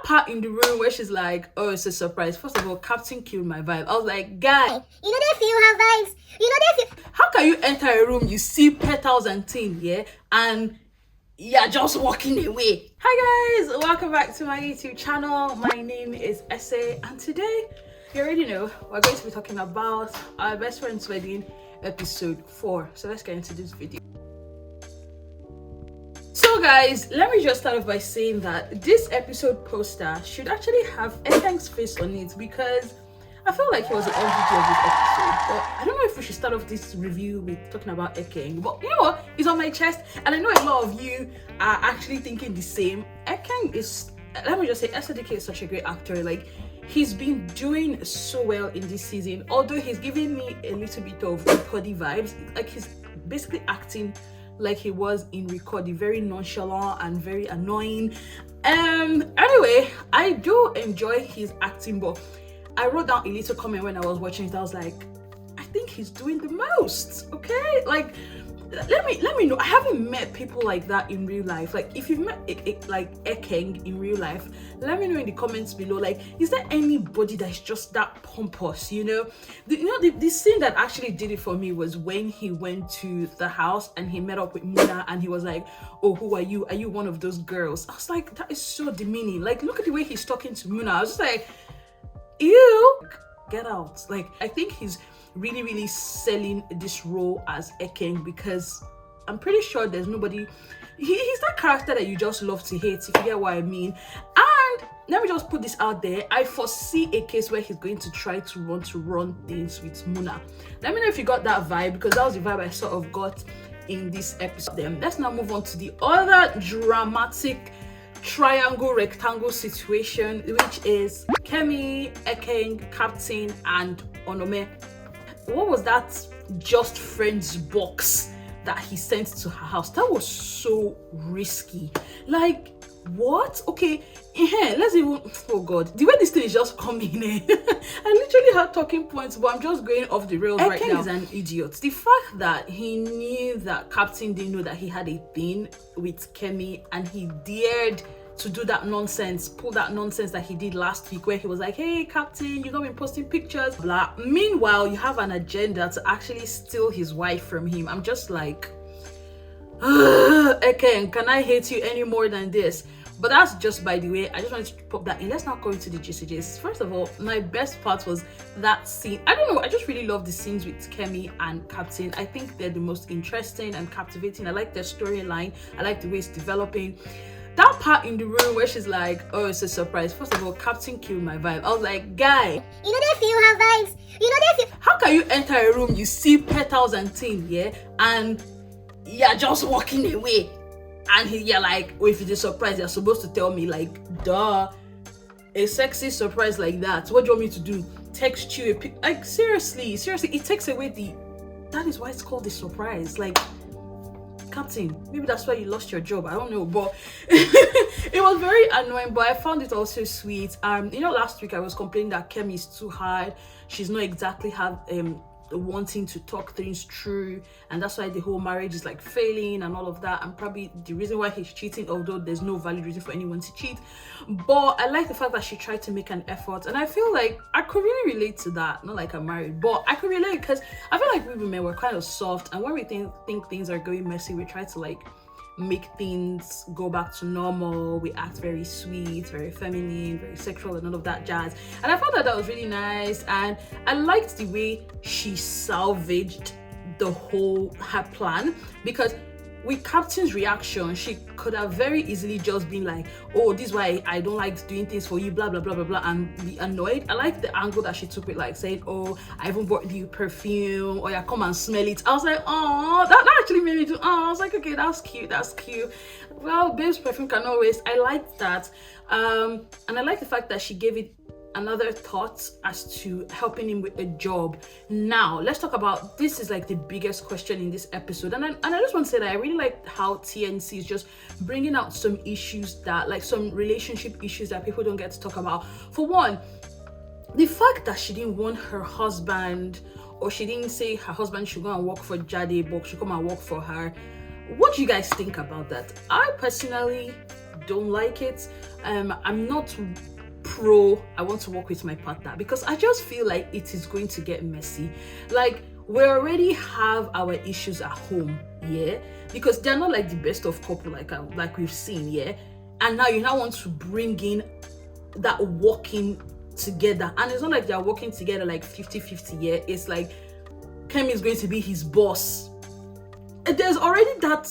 part in the room where she's like, oh, it's a surprise. First of all, Captain killed my vibe. I was like, guy, you know that feel have vibes. You know that feel. How can you enter a room, you see petals and thing, yeah, and you're just walking away? Hi guys, welcome back to my YouTube channel. My name is Ese, and today, you already know, we're going to be talking about our best friend's wedding, episode 4. So let's get into this video. So guys, let me just start off by saying that this episode poster should actually have Ekeng's face on it, because I feel like he was the MVP of this episode. But I don't know if we should start off this review with talking about Ekeng. But you know what? He's on my chest, and I know a lot of you are actually thinking the same. Ekeng is, let me just say, SDK is such a great actor. Like, he's been doing so well in this season. Although he's giving me a little bit of Rikodi vibes. Like, he's basically acting like he was in Rikodi, very nonchalant and very annoying. Anyway, I do enjoy his acting, but I wrote down a little comment when I was watching it. I was like, I think he's doing the most. Okay, like let me know. I haven't met people like that in real life. Like, if you've met like Ekeng in real life, let me know in the comments below. Like, is there anybody that's just that pompous? You know, the scene that actually did it for me was when he went to the house and he met up with Muna, and he was like, oh, who are you? Are you one of those girls? I was like, that is so demeaning. Like, look at the way he's talking to Muna. I was just like, ew, get out. Like, I think he's really selling this role as Ekeng, because I'm pretty sure there's nobody, he's that character that you just love to hate, if you get what I mean. And let me just put this out there, I foresee a case where he's going to try to run things with Muna. Let me know if you got that vibe, because that was the vibe I sort of got in this episode. Then let's now move on to the other dramatic triangle rectangle situation, which is Kemi, Ekeng, Captain, and Onome. What was that just friends box that he sent to her house? That was so risky. Like, what? Okay, let's even, oh god, the way this thing is just coming in. I literally had talking points, but I'm just going off the rails right now. Ekeng is an idiot. The fact that he knew that Captain didn't know that he had a thing with Kemi, and he dared to do that nonsense, pull that nonsense that he did last week, where he was like, hey Captain, you've not been posting pictures, blah. Meanwhile, you have an agenda to actually steal his wife from him. I'm just like, Ekeng, can I hate you any more than this? But that's just by the way. I just wanted to pop that in. Let's not go into the GCGs. First of all, my best part was that scene. I don't know, I just really love the scenes with Kemi and Captain. I think they're the most interesting and captivating. I like their storyline. I like the way it's developing. That part in the room where she's like, oh, it's a surprise. First of all, Captain killed my vibe. I was like, guy, you know that feel have vibes. You know that feel. How can you enter a room, you see petals and thing, yeah, and you're just walking away, and you're like, oh, if it's a surprise, you're supposed to tell me, like, duh, a sexy surprise like that. What do you want me to do? Text you a pic? Like, seriously, it takes away the, that is why it's called a surprise. Like, Captain, maybe that's why you lost your job, I don't know, but it was very annoying, but I found it also sweet. You know, last week I was complaining that Kemi is too hard, she's not exactly wanting to talk things through, and that's why the whole marriage is like failing and all of that, and probably the reason why he's cheating, although there's no valid reason for anyone to cheat. But I like the fact that she tried to make an effort, and I feel like I could really relate to that. Not like I'm married, but I could relate, because I feel like we women were kind of soft, and when we think things are going messy, we try to like make things go back to normal. We act very sweet, very feminine, very sexual, and all of that jazz. And I thought that was really nice, and I liked the way she salvaged the whole her plan, because with Captain's reaction, she could have very easily just been like, oh, this is why I don't like doing things for you, blah blah blah blah blah, and be annoyed. I like the angle that she took with like saying, oh, I even bought you perfume, or yeah, come and smell it. I was like, oh, that actually made me do, oh, I was like, okay, that's cute. Well, babe's perfume can always, I liked that. And I like the fact that she gave it another thought as to helping him with a job. Now let's talk about, this is like the biggest question in this episode, and I just want to say that I really like how TNC is just bringing out some issues that, like, some relationship issues that people don't get to talk about. For one, the fact that she didn't want her husband, or she didn't say her husband should go and work for Jade, but should come and work for her. What do you guys think about that? I personally don't like it. I'm not pro I want to work with my partner, because I just feel like it is going to get messy. Like, we already have our issues at home, yeah, because they're not like the best of couple like we've seen, yeah, and now you now want to bring in that working together, and it's not like they're working together like 50-50, yeah. It's like Kemi is going to be his boss. There's already that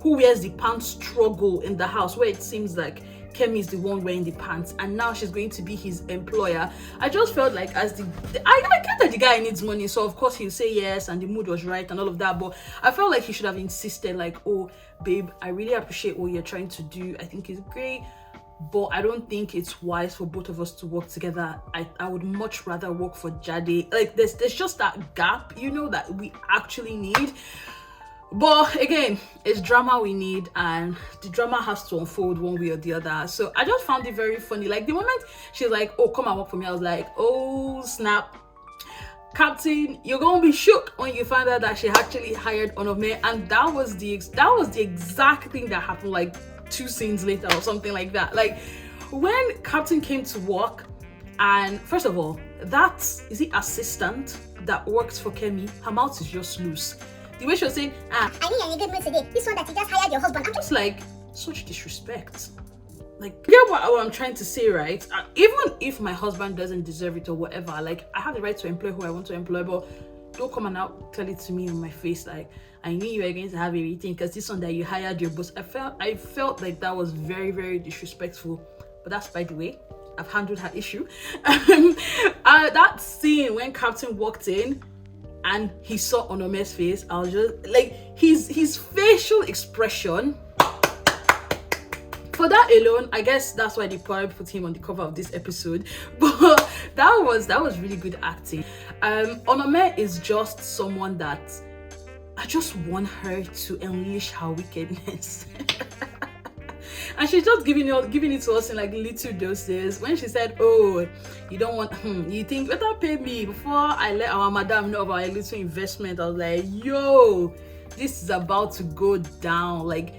who wears the pants struggle in the house, where it seems like Kemi is the one wearing the pants, and now she's going to be his employer. I just felt like, as I get that the guy needs money, so of course he'll say yes, and the mood was right and all of that, but I felt like he should have insisted, like, oh babe, I really appreciate what you're trying to do, I think it's great, but I don't think it's wise for both of us to work together. I would much rather work for Jade. Like, there's just that gap, you know, that we actually need. But again, it's drama we need, and the drama has to unfold one way or the other. So I just found it very funny. Like, the moment she's like, oh, come and work for me, I was like, oh snap, Captain, you're gonna be shook when you find out that she actually hired Onome. And that was the exact thing that happened like 2 scenes later or something like that. Like, when Captain came to work, and first of all, that is the assistant that works for Kemi, her mouth is just loose. The way she was saying, I knew you're in a good mood today. This one that you just hired your husband. I'm just like, such disrespect. Like, you get what I'm trying to say, right? Even if my husband doesn't deserve it or whatever, like, I have the right to employ who I want to employ, but don't come and out tell it to me on my face like, I knew you were going to have everything because this one that you hired your boss. I felt like that was very, very disrespectful. But that's by the way. I've handled her issue. That scene when Captain walked in and he saw Onome's face, I was just like, his facial expression, for that alone, I guess that's why they probably put him on the cover of this episode. But that was really good acting. Onome is just someone that I just want her to unleash her wickedness. And she's just giving it to us in like little doses. When she said, oh, you don't want, you think better pay me before I let our madam know about a little investment, I was like, yo, this is about to go down. Like,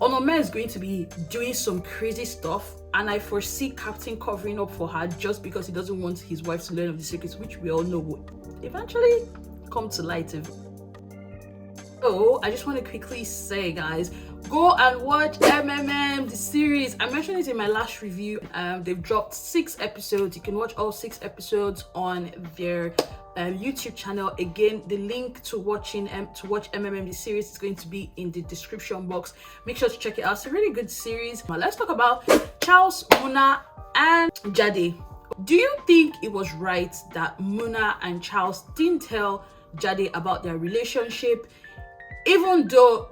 Onome is going to be doing some crazy stuff, and I foresee Captain covering up for her just because he doesn't want his wife to learn of the secrets, which we all know would eventually come to light. So I just want to quickly say, guys, go and watch MMM the series. I mentioned it in my last review. They've dropped 6 episodes. You can watch all 6 episodes on their YouTube channel. Again, the link to watch MMM the series is going to be in the description box. Make sure to check it out. It's a really good series. Now let's talk about Charles, Muna, and Jade. Do you think it was right that Muna and Charles didn't tell Jade about their relationship, even though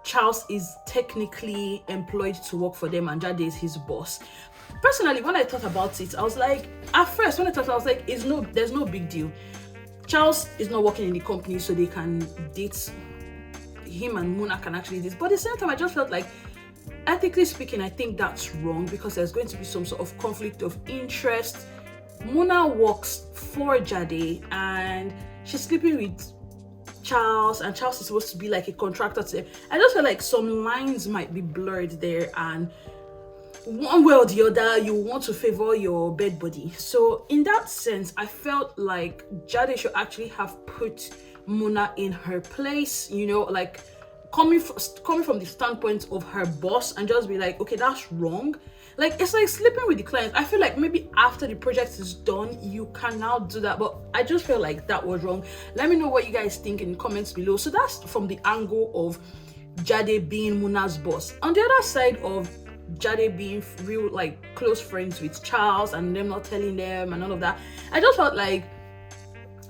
Charles is technically employed to work for them and Jade is his boss? Personally, when I thought about it, I was like, at first when I thought, I was like, there's no big deal. Charles is not working in the company, so they can date. Him and Muna can actually date. But at the same time, I just felt like, ethically speaking, I think that's wrong, because there's going to be some sort of conflict of interest. Muna works for Jade and she's sleeping with Charles, and Charles is supposed to be like a contractor to them. I just feel like some lines might be blurred there, and one way or the other you want to favor your bed buddy. So in that sense, I felt like Jade should actually have put Muna in her place, you know, like coming from the standpoint of her boss, and just be like, okay, that's wrong. Like, it's like sleeping with the client. I feel like maybe after the project is done, you can now do that. But I just feel like that was wrong. Let me know what you guys think in the comments below. So that's from the angle of Jade being Muna's boss. On the other side of Jade being real, like, close friends with Charles and them not telling them and all of that, I just felt like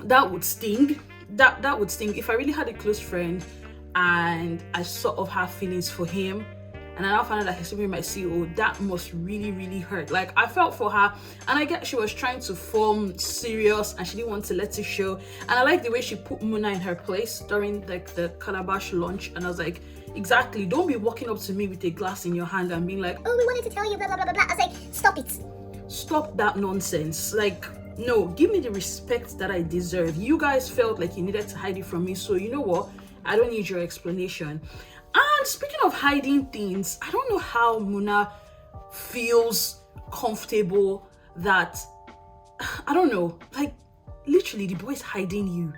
that would sting. That would sting. If I really had a close friend and I sort of have feelings for him, and I now found out that he's sleeping with my CEO, that must really, really hurt. Like, I felt for her, and I get she was trying to form serious and she didn't want to let it show. And I like the way she put Muna in her place during like the Calabash lunch, and I was like, exactly, don't be walking up to me with a glass in your hand and being like, oh, we wanted to tell you blah blah blah blah blah. I was like, stop it. Stop that nonsense. Like, no, give me the respect that I deserve. You guys felt like you needed to hide it from me, so you know what? I don't need your explanation. And speaking of hiding things, I don't know how Muna feels comfortable that, I don't know, like literally the boy is hiding you.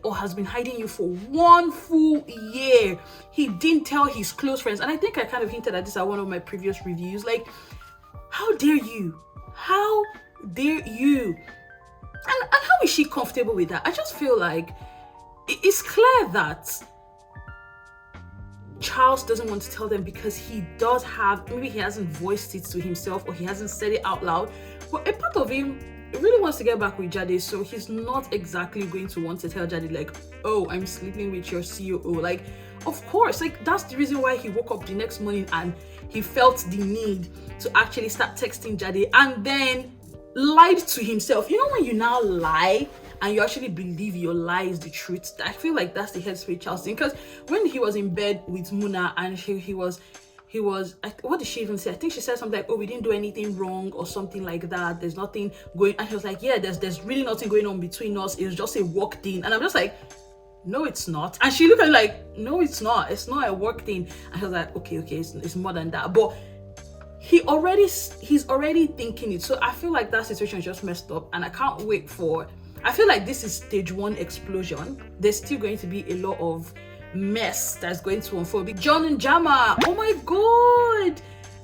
Or has been hiding you for 1 full year. He didn't tell his close friends. And I think I kind of hinted at this at one of my previous reviews. Like, how dare you? How dare you? And how is she comfortable with that? I just feel like it's clear that Charles doesn't want to tell them because he does have, maybe he hasn't voiced it to himself or he hasn't said it out loud, but a part of him really wants to get back with Jade, so he's not exactly going to want to tell Jade like, oh, I'm sleeping with your COO. Like, of course, like that's the reason why he woke up the next morning and he felt the need to actually start texting Jade and then lied to himself. You know when you now lie and you actually believe your lie is the truth? I feel like that's the headspace Charles in, because when he was in bed with Muna and he was, what did she even say? I think she said something like, oh, we didn't do anything wrong or something like that. There's nothing going, and he was like, yeah, there's really nothing going on between us. It was just a work thing. And I'm just like, no, it's not. And she looked at me like, no, it's not. It's not a work thing. And he was like, okay, it's more than that. But he's already thinking it. So I feel like that situation is just messed up, and I can't wait for, I feel like this is stage 1 explosion. There's still going to be a lot of mess that's going to unfold. John and Jama, oh my god,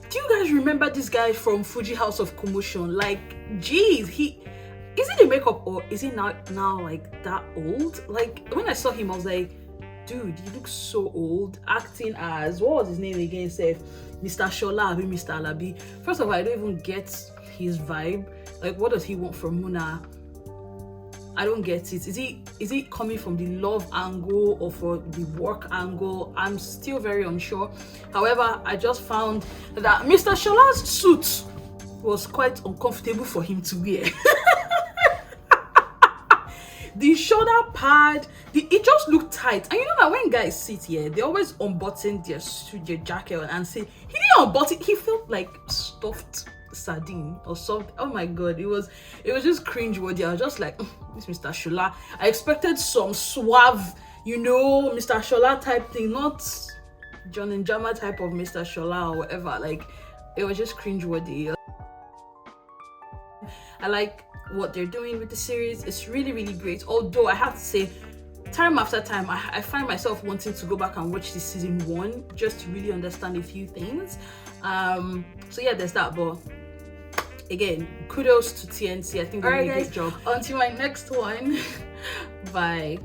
do you guys remember this guy from Fuji House of Commotion? Like, geez, is it the makeup or is he now like that old? Like, when I saw him I was like, dude, he looks so old, acting as, what was his name again, Seth? Mr. Shola, Mr. Alabi. First of all, I don't even get his vibe. Like, what does he want from Muna? I don't get it. Is he coming from the love angle or for the work angle? I'm still very unsure. However, I just found that Mr. Shola's suit was quite uncomfortable for him to wear. The shoulder pad, it just looked tight. And you know that when guys sit here, they always unbutton their jacket and say, he didn't unbutton, he felt like stuffed sardine or something. Oh my god, it was just cringe-worthy. I was just like, this Mr. Shola. I expected some suave, you know, Mr. Shola type thing, not John and Jama type of Mr. Shola or whatever. Like, it was just cringe-worthy. I like what they're doing with the series. It's really, really great. Although I have to say, time after time, I find myself wanting to go back and watch this season 1 just to really understand a few things. So yeah, there's that. But again, kudos to TNC. I think they're doing a good job. Until my next one. Bye.